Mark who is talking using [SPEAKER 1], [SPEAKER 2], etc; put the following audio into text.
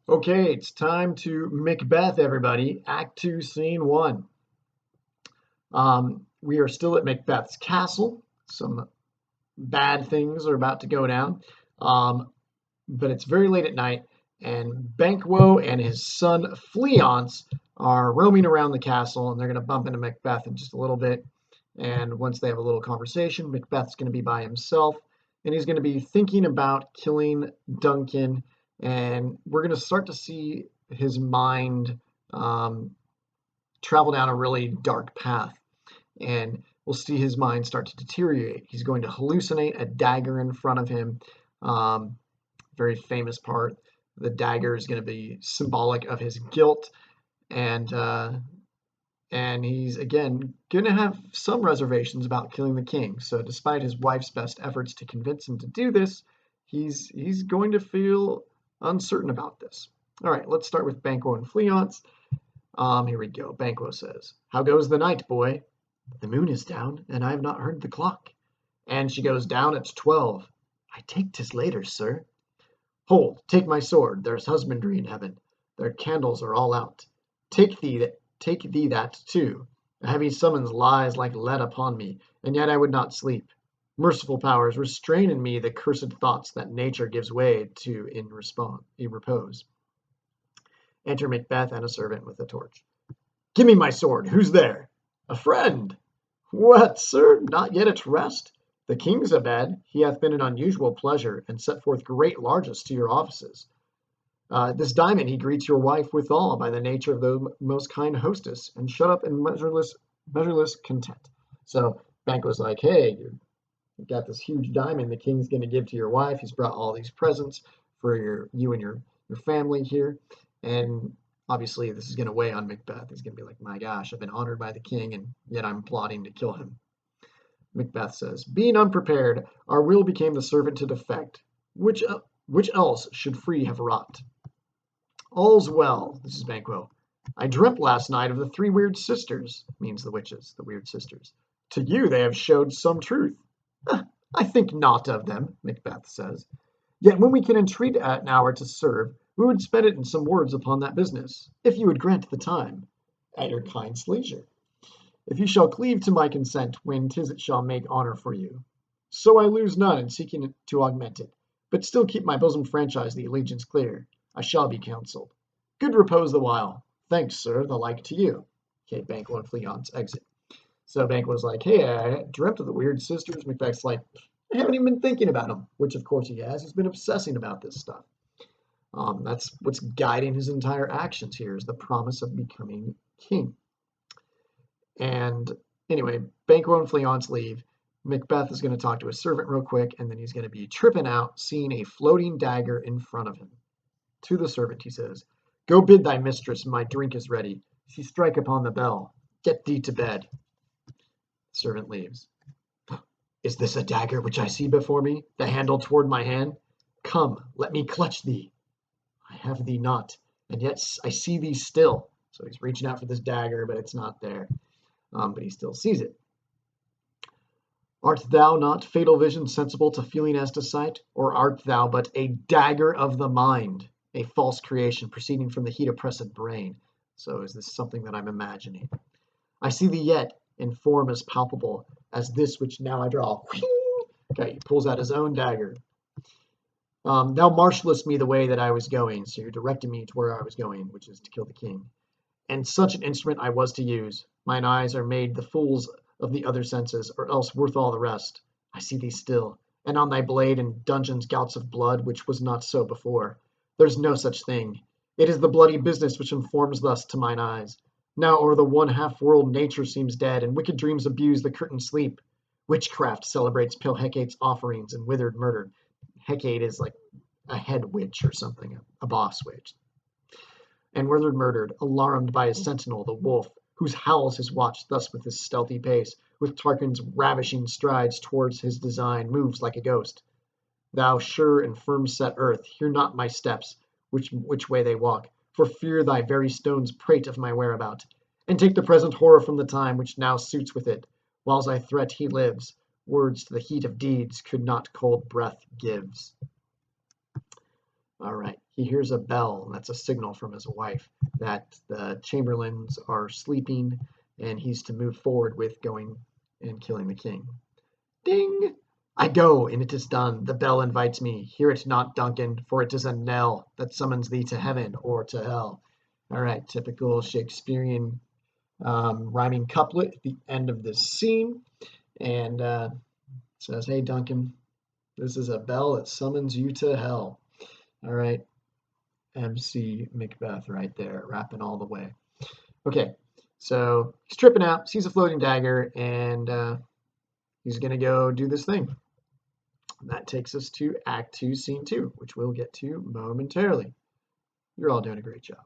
[SPEAKER 1] Okay, it's time to Macbeth, everybody. Act 2, Scene 1. We are still at Macbeth's castle. Some bad things are about to go down. Um, but it's very late at night, and Banquo and his son Fleance are roaming around the castle, and they're going to bump into Macbeth in just a little bit. And once they have a little conversation, Macbeth's going to be by himself, and he's going to be thinking about killing Duncan, and we're going to start to see his mind um, travel down a really dark path, and we'll see his mind start to deteriorate. He's going to hallucinate a dagger in front of him. Um, Very famous part. The dagger is going to be symbolic of his guilt, and he's again going to have some reservations about killing the king. So, despite his wife's best efforts to convince him to do this, he's going to feel uncertain about this. All right, let's start with Banquo and Fleance. Here we go. Banquo says, "How goes the night, boy?" "The moon is down, and I have not heard the clock." "And she goes down at 12." "I take 'tis later, sir." "Hold, take my sword, there's husbandry in heaven, their candles are all out. Take thee that too. A heavy summons lies like lead upon me, and yet I would not sleep. Merciful powers, restrain in me the cursed thoughts that nature gives way to in repose." Enter Macbeth and a servant with a torch. "Give me my sword. Who's there?" "A friend." "What, sir, not yet at rest? The king's abed. He hath been an unusual pleasure, and set forth great largesse to your offices. This diamond he greets your wife withal by the nature of the most kind hostess, and shut up in measureless content." So Banquo's like, "Hey, you got this huge diamond the king's going to give to your wife. He's brought all these presents for you and your family here." And obviously this is going to weigh on Macbeth. He's going to be like, "My gosh, I've been honored by the king, and yet I'm plotting to kill him." Macbeth says, "Being unprepared, our will became the servant to defect. Which else should free have wrought?" "All's well." This is Banquo. "I dreamt last night of the three weird sisters," means the witches, the weird sisters. "To you they have showed some truth." "I think not of them," Macbeth says. "Yet when we can entreat an hour to serve, we would spend it in some words upon that business, if you would grant the time." "At your kind's leisure." "If you shall cleave to my consent, when 'tis it shall make honour for you. So I lose none in seeking to augment it, but still keep my bosom franchise the allegiance clear. I shall be counselled. Good repose the while. Thanks, sir, the like to you." Okay, Banquo and Fleance exit. So Banquo's like, "Hey, I dreamt of the weird sisters." Macbeth's like, "I haven't even been thinking about them," which of course he has. He's been obsessing about this stuff. That's what's guiding his entire actions here, is the promise of becoming king. And anyway, Banquo and Fleance leave. Macbeth is going to talk to a servant real quick, and then he's going to be tripping out, seeing a floating dagger in front of him. To the servant he says, "Go bid thy mistress my drink is ready. She strike upon the bell. Get thee to bed." The servant leaves. "Is this a dagger which I see before me, the handle toward my hand? Come, let me clutch thee. I have thee not, and yet I see thee still." So he's reaching out for this dagger, but it's not there. But he still sees it. "Art thou not, fatal vision, sensible to feeling as to sight? Or art thou but a dagger of the mind, a false creation proceeding from the heat oppressed brain?" So is this something that I'm imagining? "I see thee yet, in form as palpable as this which now I draw." Okay, he pulls out his own dagger. "Thou marshallest me the way that I was going." So you're directing me to where I was going, which is to kill the king. "And such an instrument I was to use. Mine eyes are made the fools of the other senses, or else worth all the rest. I see thee still, and on thy blade in dungeons gouts of blood, which was not so before. There's no such thing. It is the bloody business which informs thus to mine eyes. Now o'er the one half world nature seems dead, and wicked dreams abuse the curtained sleep. Witchcraft celebrates pale Hecate's offerings and withered murder." Hecate is like a head witch or something, a boss witch. "And withered murdered, alarmed by his sentinel, the wolf, whose howls his watch, thus with his stealthy pace, with Tarquin's ravishing strides towards his design, moves like a ghost. Thou sure and firm set earth, hear not my steps, which way they walk, for fear thy very stones prate of my whereabout. And take the present horror from the time which now suits with it, whiles I threat he lives, words to the heat of deeds could not cold breath gives." All right, he hears a bell, and that's a signal from his wife that the chamberlains are sleeping and he's to move forward with going and killing the king. Ding! I go, and it is done. The bell invites me. Hear it not, Duncan, for it is a knell that summons thee to heaven or to hell. All right, typical Shakespearean rhyming couplet at the end of this scene. And says, hey, Duncan, this is a bell that summons you to hell. All right, MC Macbeth right there, rapping all the way. Okay, so he's tripping out, sees a floating dagger, and he's going to go do this thing. And that takes us to Act 2, Scene 2, which we'll get to momentarily. You're all doing a great job.